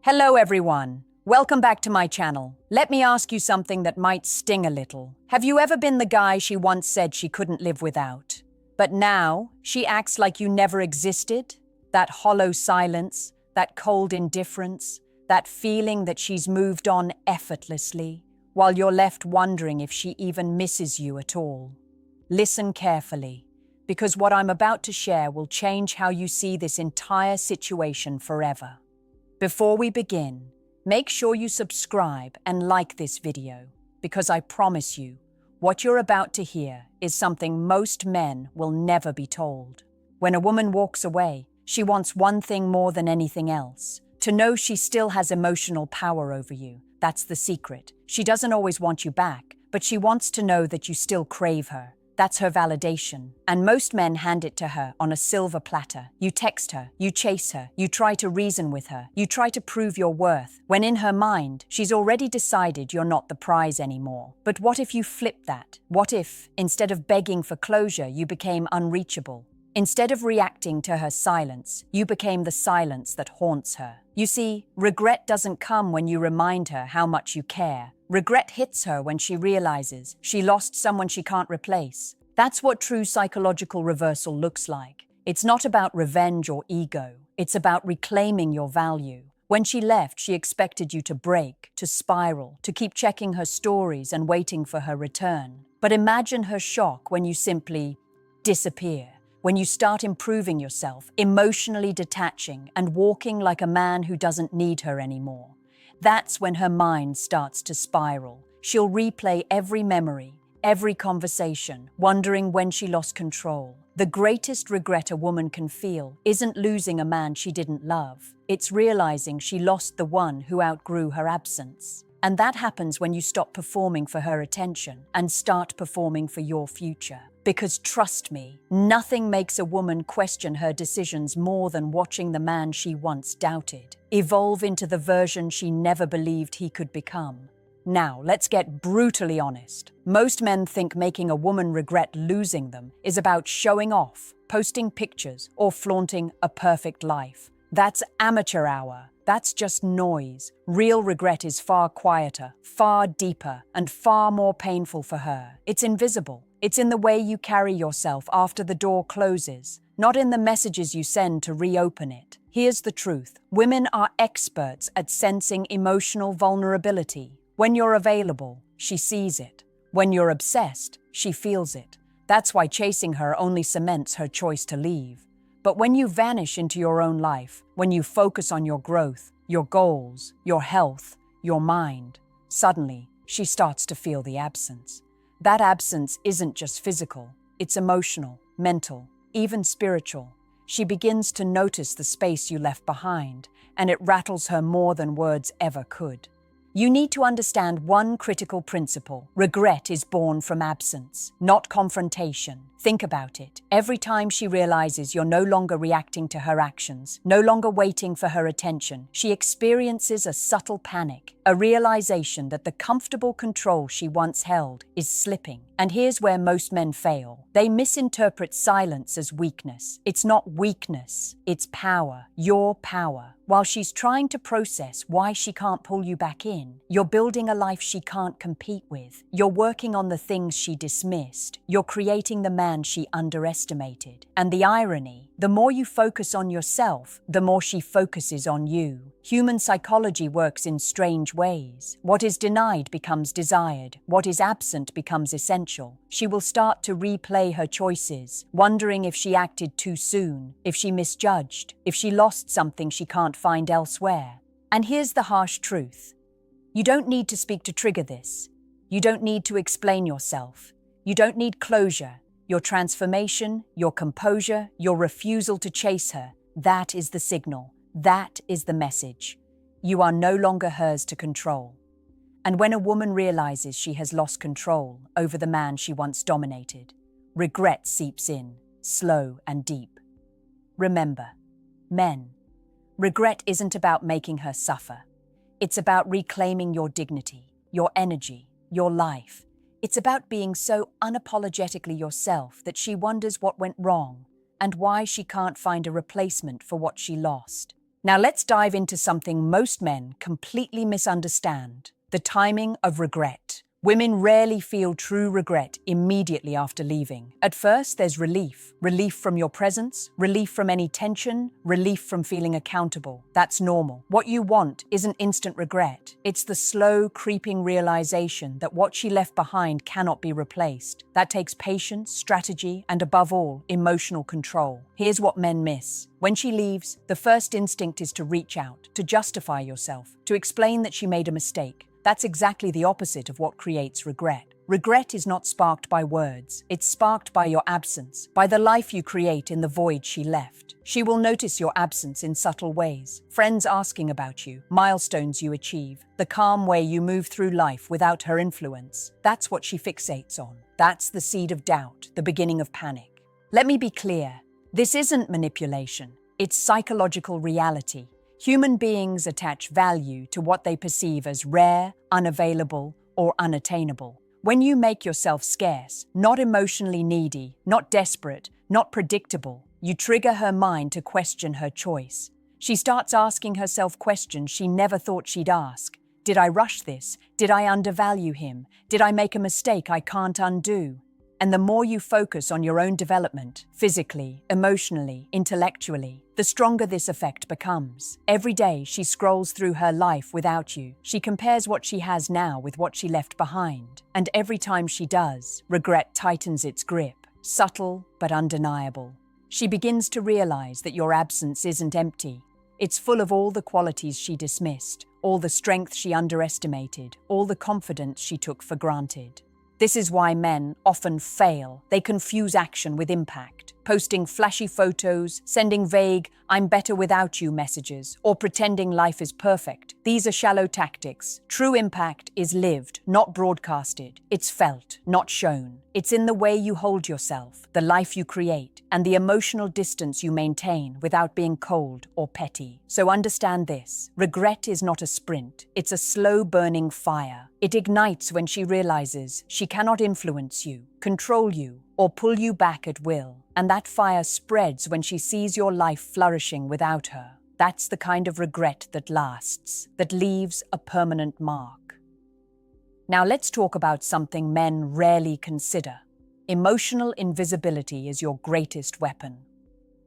Hello everyone. Welcome back to my channel. Let me ask you something that might sting a little. Have you ever been the guy she once said she couldn't live without? But now, she acts like you never existed? That hollow silence, that cold indifference, that feeling that she's moved on effortlessly, while you're left wondering if she even misses you at all. Listen carefully, because what I'm about to share will change how you see this entire situation forever. Before we begin, make sure you subscribe and like this video, because I promise you, what you're about to hear is something most men will never be told. When a woman walks away, she wants one thing more than anything else: to know she still has emotional power over you. That's the secret. She doesn't always want you back, but she wants to know that you still crave her. That's her validation. And most men hand it to her on a silver platter. You text her, you chase her, you try to reason with her, you try to prove your worth, when in her mind, she's already decided you're not the prize anymore. But what if you flip that? What if, instead of begging for closure, you became unreachable? Instead of reacting to her silence, you became the silence that haunts her. You see, regret doesn't come when you remind her how much you care. Regret hits her when she realizes she lost someone she can't replace. That's what true psychological reversal looks like. It's not about revenge or ego. It's about reclaiming your value. When she left, she expected you to break, to spiral, to keep checking her stories and waiting for her return. But imagine her shock when you simply disappear. When you start improving yourself, emotionally detaching, and walking like a man who doesn't need her anymore. That's when her mind starts to spiral. She'll replay every memory, every conversation, wondering when she lost control. The greatest regret a woman can feel isn't losing a man she didn't love. It's realizing she lost the one who outgrew her absence. And that happens when you stop performing for her attention and start performing for your future. Because trust me, nothing makes a woman question her decisions more than watching the man she once doubted evolve into the version she never believed he could become. Now, let's get brutally honest. Most men think making a woman regret losing them is about showing off, posting pictures, or flaunting a perfect life. That's amateur hour. That's just noise. Real regret is far quieter, far deeper, and far more painful for her. It's invisible. It's in the way you carry yourself after the door closes, not in the messages you send to reopen it. Here's the truth. Women are experts at sensing emotional vulnerability. When you're available, she sees it. When you're obsessed, she feels it. That's why chasing her only cements her choice to leave. But when you vanish into your own life, when you focus on your growth, your goals, your health, your mind, suddenly she starts to feel the absence. That absence isn't just physical, it's emotional, mental, even spiritual. She begins to notice the space you left behind, and it rattles her more than words ever could. You need to understand one critical principle. Regret is born from absence, not confrontation. Think about it. Every time she realizes you're no longer reacting to her actions, no longer waiting for her attention, she experiences a subtle panic, a realization that the comfortable control she once held is slipping. And here's where most men fail. They misinterpret silence as weakness. It's not weakness, it's power, your power. While she's trying to process why she can't pull you back in, you're building a life she can't compete with. You're working on the things she dismissed. You're creating the man she underestimated. And the irony, the more you focus on yourself, the more she focuses on you. Human psychology works in strange ways. What is denied becomes desired. What is absent becomes essential. She will start to replay her choices, wondering if she acted too soon, if she misjudged, if she lost something she can't find elsewhere. And here's the harsh truth. You don't need to speak to trigger this. You don't need to explain yourself. You don't need closure. Your transformation, your composure, your refusal to chase her, that is the signal. That is the message. You are no longer hers to control. And when a woman realizes she has lost control over the man she once dominated, regret seeps in, slow and deep. Remember, men, regret isn't about making her suffer. It's about reclaiming your dignity, your energy, your life. It's about being so unapologetically yourself that she wonders what went wrong and why she can't find a replacement for what she lost. Now let's dive into something most men completely misunderstand: the timing of regret. Women rarely feel true regret immediately after leaving. At first, there's relief. Relief from your presence, relief from any tension, relief from feeling accountable. That's normal. What you want isn't instant regret. It's the slow, creeping realization that what she left behind cannot be replaced. That takes patience, strategy, and above all, emotional control. Here's what men miss. When she leaves, the first instinct is to reach out, to justify yourself, to explain that she made a mistake. That's exactly the opposite of what creates regret. Regret is not sparked by words. It's sparked by your absence, by the life you create in the void she left. She will notice your absence in subtle ways: friends asking about you, milestones you achieve, the calm way you move through life without her influence. That's what she fixates on. That's the seed of doubt, the beginning of panic. Let me be clear. This isn't manipulation. It's psychological reality. Human beings attach value to what they perceive as rare, unavailable, or unattainable. When you make yourself scarce, not emotionally needy, not desperate, not predictable, you trigger her mind to question her choice. She starts asking herself questions she never thought she'd ask. Did I rush this? Did I undervalue him? Did I make a mistake I can't undo? And the more you focus on your own development, physically, emotionally, intellectually, the stronger this effect becomes. Every day she scrolls through her life without you. She compares what she has now with what she left behind. And every time she does, regret tightens its grip, subtle but undeniable. She begins to realize that your absence isn't empty. It's full of all the qualities she dismissed, all the strength she underestimated, all the confidence she took for granted. This is why men often fail. They confuse action with impact, posting flashy photos, sending vague "I'm better without you" messages, or pretending life is perfect. These are shallow tactics. True impact is lived, not broadcasted. It's felt, not shown. It's in the way you hold yourself, the life you create, and the emotional distance you maintain without being cold or petty. So understand this: regret is not a sprint. It's a slow-burning fire. It ignites when she realizes she cannot influence you, control you, or pull you back at will. And that fire spreads when she sees your life flourishing without her. That's the kind of regret that lasts, that leaves a permanent mark. Now let's talk about something men rarely consider. Emotional invisibility is your greatest weapon.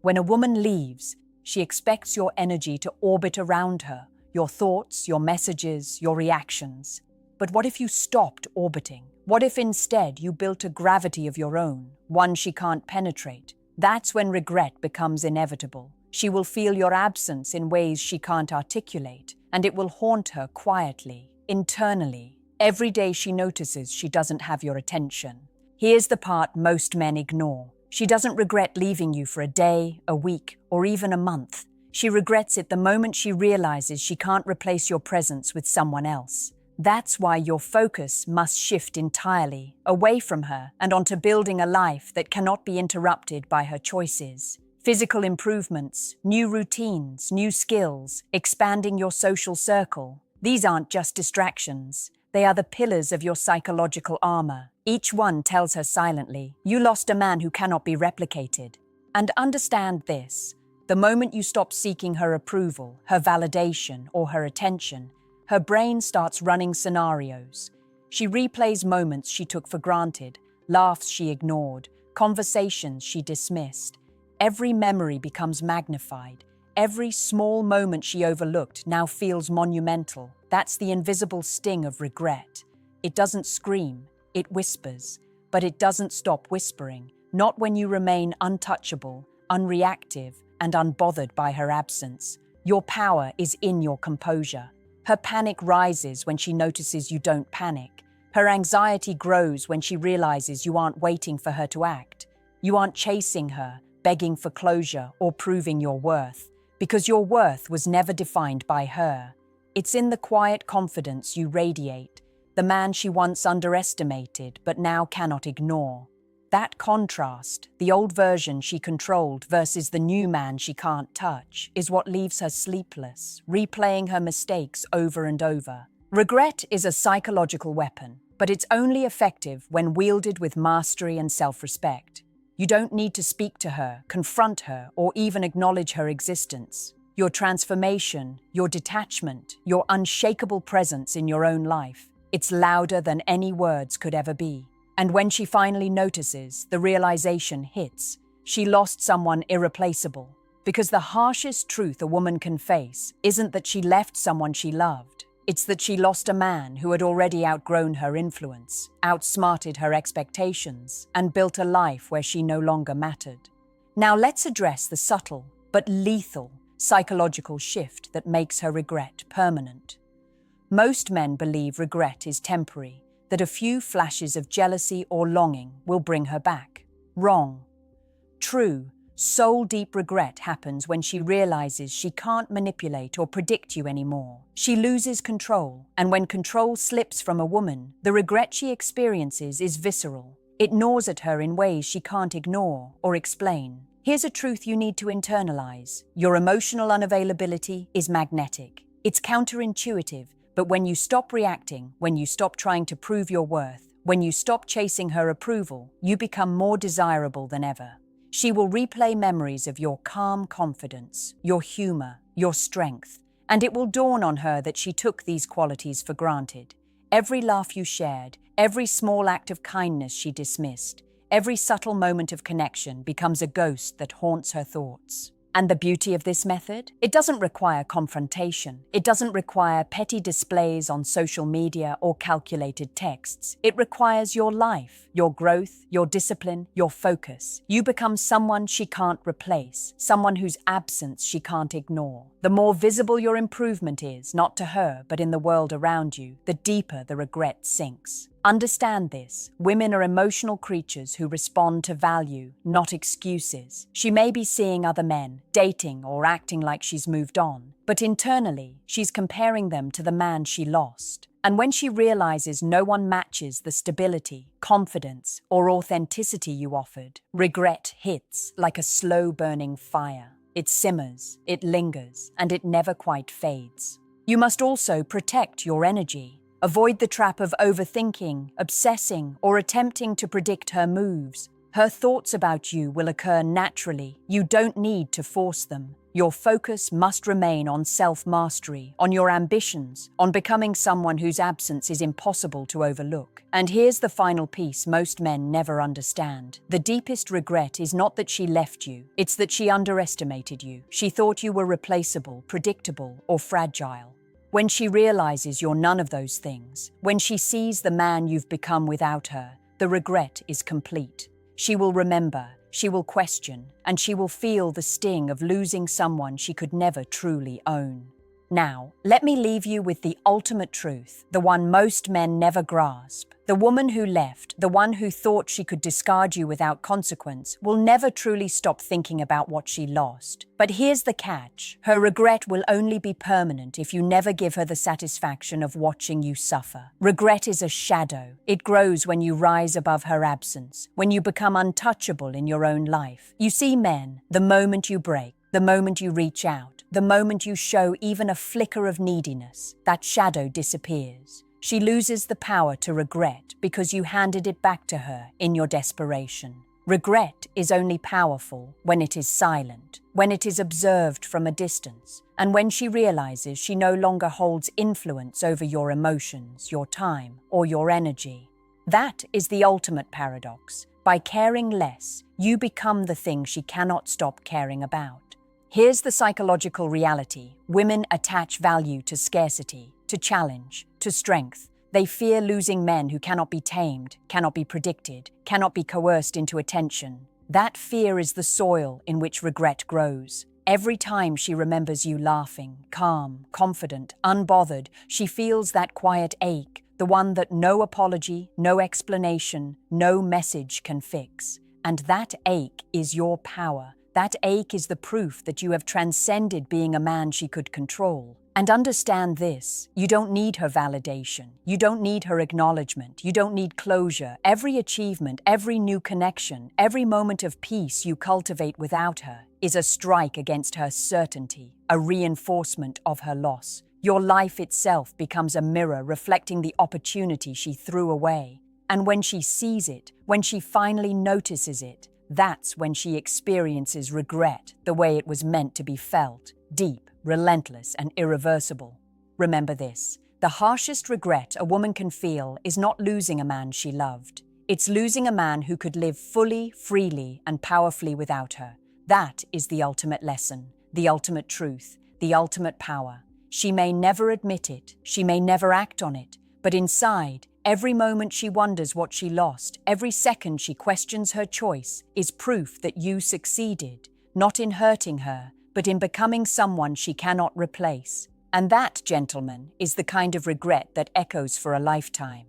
When a woman leaves, she expects your energy to orbit around her, your thoughts, your messages, your reactions. But what if you stopped orbiting? What if instead you built a gravity of your own, one she can't penetrate? That's when regret becomes inevitable. She will feel your absence in ways she can't articulate, and it will haunt her quietly, internally, every day she notices she doesn't have your attention. Here's the part most men ignore. She doesn't regret leaving you for a day, a week, or even a month. She regrets it the moment she realizes she can't replace your presence with someone else. That's why your focus must shift entirely, away from her and onto building a life that cannot be interrupted by her choices. Physical improvements, new routines, new skills, expanding your social circle. These aren't just distractions. They are the pillars of your psychological armor. Each one tells her silently, you lost a man who cannot be replicated. And understand this: the moment you stop seeking her approval, her validation, or her attention, her brain starts running scenarios. She replays moments she took for granted, laughs she ignored, conversations she dismissed. Every memory becomes magnified. Every small moment she overlooked now feels monumental. That's the invisible sting of regret. It doesn't scream, it whispers. But it doesn't stop whispering, not when you remain untouchable, unreactive, and unbothered by her absence. Your power is in your composure. Her panic rises when she notices you don't panic. Her anxiety grows when she realizes you aren't waiting for her to act. You aren't chasing her, begging for closure, or proving your worth, because your worth was never defined by her. It's in the quiet confidence you radiate, the man she once underestimated but now cannot ignore. That contrast, the old version she controlled versus the new man she can't touch, is what leaves her sleepless, replaying her mistakes over and over. Regret is a psychological weapon, but it's only effective when wielded with mastery and self-respect. You don't need to speak to her, confront her, or even acknowledge her existence. your transformation, your detachment, your unshakable presence in your own life. It's louder than any words could ever be. And when she finally notices, the realization hits. She lost someone irreplaceable. Because the harshest truth a woman can face isn't that she left someone she loved. It's that she lost a man who had already outgrown her influence, outsmarted her expectations, and built a life where she no longer mattered. Now let's address the subtle but lethal psychological shift that makes her regret permanent. Most men believe regret is temporary, that a few flashes of jealousy or longing will bring her back. Wrong. True, soul-deep regret happens when she realizes she can't manipulate or predict you anymore. She loses control, and when control slips from a woman, the regret she experiences is visceral. It gnaws at her in ways she can't ignore or explain. Here's a truth you need to internalize. Your emotional unavailability is magnetic. It's counterintuitive, but when you stop reacting, when you stop trying to prove your worth, when you stop chasing her approval, you become more desirable than ever. She will replay memories of your calm confidence, your humor, your strength, and it will dawn on her that she took these qualities for granted. Every laugh you shared, every small act of kindness she dismissed, every subtle moment of connection becomes a ghost that haunts her thoughts. And the beauty of this method? It doesn't require confrontation. It doesn't require petty displays on social media or calculated texts. It requires your life, your growth, your discipline, your focus. You become someone she can't replace, someone whose absence she can't ignore. The more visible your improvement is, not to her, but in the world around you, the deeper the regret sinks. Understand this. Women are emotional creatures who respond to value, not excuses. She may be seeing other men, dating or acting like she's moved on, but internally, she's comparing them to the man she lost. And when she realizes no one matches the stability, confidence, or authenticity you offered, regret hits like a slow-burning fire. It simmers, it lingers, and it never quite fades. You must also protect your energy. Avoid the trap of overthinking, obsessing, or attempting to predict her moves. Her thoughts about you will occur naturally. You don't need to force them. Your focus must remain on self-mastery, on your ambitions, on becoming someone whose absence is impossible to overlook. And here's the final piece most men never understand. The deepest regret is not that she left you, it's that she underestimated you. She thought you were replaceable, predictable, or fragile. When she realizes you're none of those things, when she sees the man you've become without her, the regret is complete. She will remember, she will question, and she will feel the sting of losing someone she could never truly own. Now, let me leave you with the ultimate truth, the one most men never grasp. The woman who left, the one who thought she could discard you without consequence, will never truly stop thinking about what she lost. But here's the catch. Her regret will only be permanent if you never give her the satisfaction of watching you suffer. Regret is a shadow. It grows when you rise above her absence, when you become untouchable in your own life. You see, men, the moment you break, the moment you reach out, the moment you show even a flicker of neediness, that shadow disappears. She loses the power to regret because you handed it back to her in your desperation. Regret is only powerful when it is silent, when it is observed from a distance, and when she realizes she no longer holds influence over your emotions, your time, or your energy. That is the ultimate paradox. By caring less, you become the thing she cannot stop caring about. Here's the psychological reality. Women attach value to scarcity, to challenge, to strength. They fear losing men who cannot be tamed, cannot be predicted, cannot be coerced into attention. That fear is the soil in which regret grows. Every time she remembers you laughing, calm, confident, unbothered, she feels that quiet ache, the one that no apology, no explanation, no message can fix. And that ache is your power. That ache is the proof that you have transcended being a man she could control. And understand this, you don't need her validation. You don't need her acknowledgement. You don't need closure. Every achievement, every new connection, every moment of peace you cultivate without her is a strike against her certainty, a reinforcement of her loss. Your life itself becomes a mirror reflecting the opportunity she threw away. And when she sees it, when she finally notices it, That's when she experiences regret the way it was meant to be felt, deep, relentless, and irreversible. Remember this: the harshest regret a woman can feel is not losing a man she loved. It's losing a man who could live fully, freely, and powerfully without her. That is the ultimate lesson, the ultimate truth, the ultimate power. She may never admit it, she may never act on it, but inside, every moment she wonders what she lost, every second she questions her choice, is proof that you succeeded, not in hurting her, but in becoming someone she cannot replace. And that, gentlemen, is the kind of regret that echoes for a lifetime.